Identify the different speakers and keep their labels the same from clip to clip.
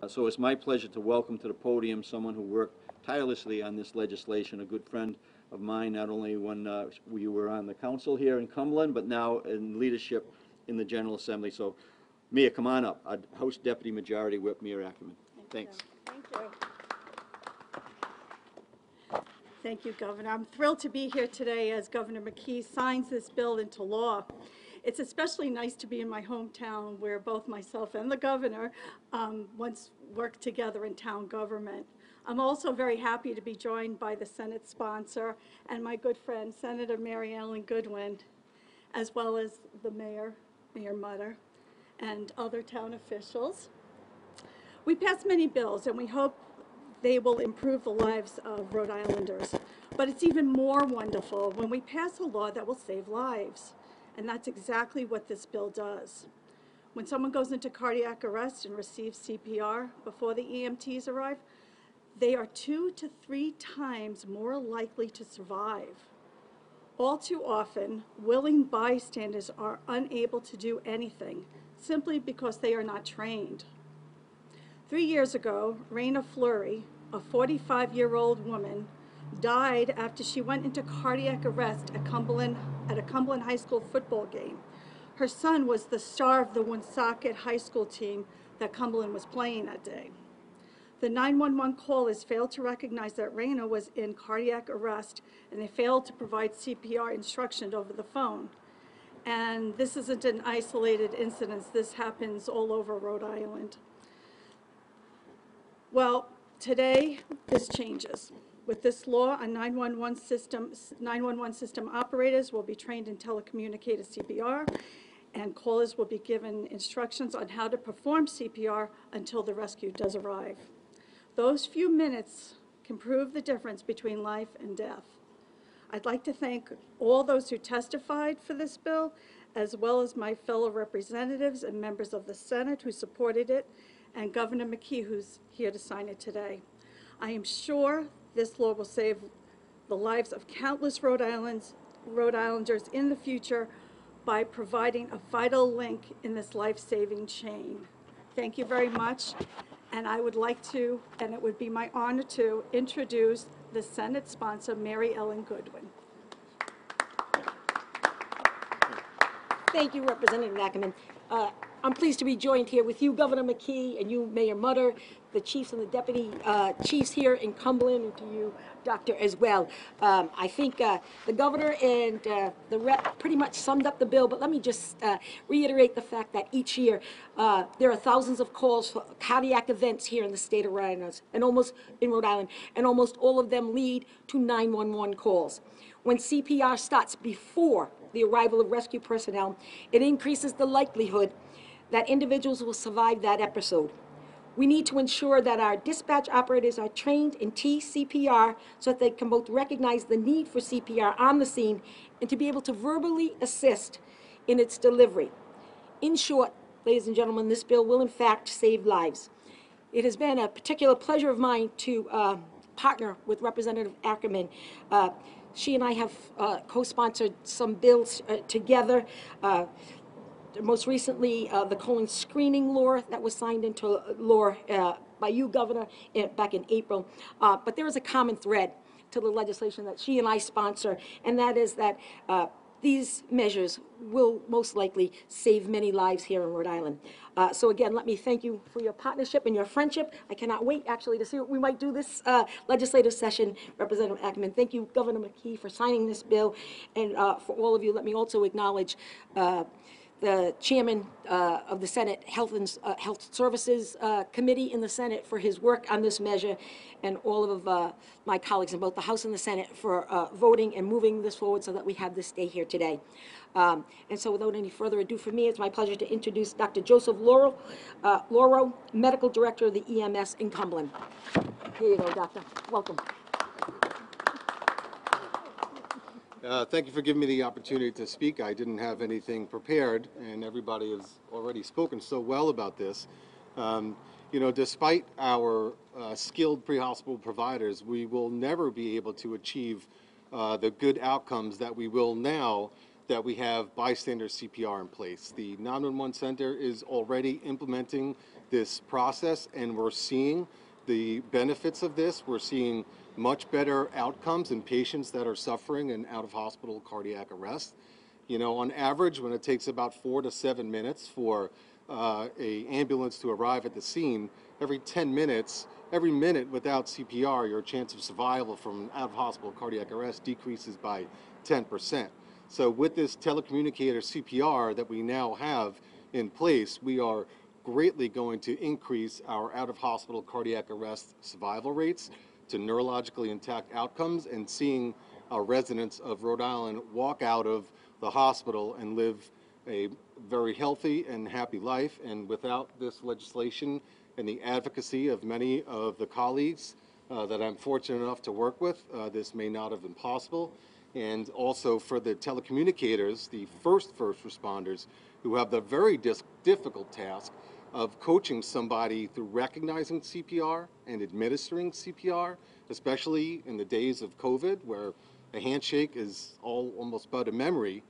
Speaker 1: So it's my pleasure to welcome to the podium someone who worked tirelessly on this legislation, a good friend of mine, not only when we were on the council here in Cumberland, but now in leadership in the General Assembly. So, Mia, come on up. House Deputy Majority Whip Mia Ackerman. Thanks.
Speaker 2: Thank you. Thank you, Governor. I'm thrilled to be here today as Governor McKee signs this bill into law. It's especially nice to be in my hometown where both myself and the governor once worked together in town government. I'm also very happy to be joined by the Senate sponsor and my good friend, Senator Mary Ellen Goodwin, as well as the mayor, Mayor Mutter, and other town officials. We passed many bills, and we hope they will improve the lives of Rhode Islanders. But it's even more wonderful when we pass a law that will save lives. And that's exactly what this bill does. When someone goes into cardiac arrest and receives CPR before the EMTs arrive, they are 2 to 3 times more likely to survive. All too often, willing bystanders are unable to do anything simply because they are not trained. 3 years ago, Raina Fleury, a 45-year-old woman, died after she went into cardiac arrest at a Cumberland High School football game. Her son was the star of the Woonsocket High School team that Cumberland was playing that day. The 911 callers failed to recognize that Raina was in cardiac arrest, and they failed to provide CPR instruction over the phone. And this isn't an isolated incident. This happens all over Rhode Island. Well, today this changes. With this law, a 911 system operators will be trained in telecommunicated CPR, and callers will be given instructions on how to perform CPR until the rescue does arrive. Those few minutes can prove the difference between life and death. I'd like to thank all those who testified for this bill, as well as my fellow representatives and members of the Senate who supported it, and Governor McKee, who's here to sign it today. I am sure this law will save the lives of countless Rhode Islanders in the future by providing a vital link in this life-saving chain. Thank you very much. And I would like to, and it would be my honor to, introduce the Senate sponsor, Mary Ellen Goodwin.
Speaker 3: Thank you, Representative Ackerman. I'm pleased to be joined here with you, Governor McKee, and you, Mayor Mutter, the chiefs and the deputy chiefs here in Cumberland, and to you, Doctor, as well. I think the governor and the rep pretty much summed up the bill, but let me just reiterate the fact that each year there are thousands of calls for cardiac events here in the state of Rhode Island, and almost all of them lead to 911 calls. When CPR starts before the arrival of rescue personnel, it increases the likelihood that individuals will survive that episode. We need to ensure that our dispatch operators are trained in TCPR so that they can both recognize the need for CPR on the scene and to be able to verbally assist in its delivery. In short, ladies and gentlemen, this bill will in fact save lives. It has been a particular pleasure of mine to partner with Representative Ackerman. She and I have co-sponsored some bills together. Most recently, the colon screening law that was signed into law by you, Governor, back in April. But there is a common thread to the legislation that she and I sponsor, and that is that these measures will most likely save many lives here in Rhode Island. So again, let me thank you for your partnership and your friendship. I cannot wait, actually, to see what we might do this legislative session. Representative Ackerman, thank you, Governor McKee, for signing this bill. And for all of you, let me also acknowledge the chairman of the Senate Health Services Committee in the Senate for his work on this measure, and all of my colleagues in both the House and the Senate for voting and moving this forward so that we have this day here today. And so without any further ado for me, it's my pleasure to introduce Dr. Joseph Lauro, Medical Director of the EMS in Cumberland. Here you go, Doctor. Welcome.
Speaker 4: Thank you for giving me the opportunity to speak. I didn't have anything prepared, and everybody has already spoken so well about this. You know, despite our skilled pre-hospital providers, we will never be able to achieve the good outcomes that we will now that we have bystander CPR in place. The 911 Center is already implementing this process, and we're seeing the benefits of this. We're seeing much better outcomes in patients that are suffering an out-of-hospital cardiac arrest. You know, on average, when it takes about 4 to 7 minutes for a ambulance to arrive at the scene, every 10 minutes, every minute without CPR, your chance of survival from an out-of-hospital cardiac arrest decreases by 10%. So with this telecommunicator CPR that we now have in place, we are greatly going to increase our out-of-hospital cardiac arrest survival rates to neurologically intact outcomes, and seeing our residents of Rhode Island walk out of the hospital and live a very healthy and happy life. And without this legislation and the advocacy of many of the colleagues that I'm fortunate enough to work with, this may not have been possible. And also for the telecommunicators, the first responders, who have the very difficult task of coaching somebody through recognizing CPR and administering CPR, especially in the days of COVID, where a handshake is almost but a memory.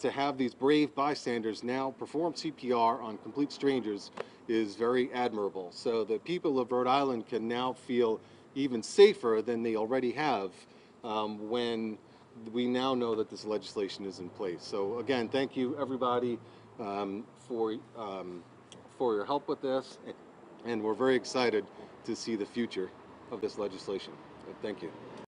Speaker 4: To have these brave bystanders now perform CPR on complete strangers is very admirable. So the people of Rhode Island can now feel even safer than they already have when we now know that this legislation is in place. So again, thank you everybody for your help with this, and we're very excited to see the future of this legislation. Thank you.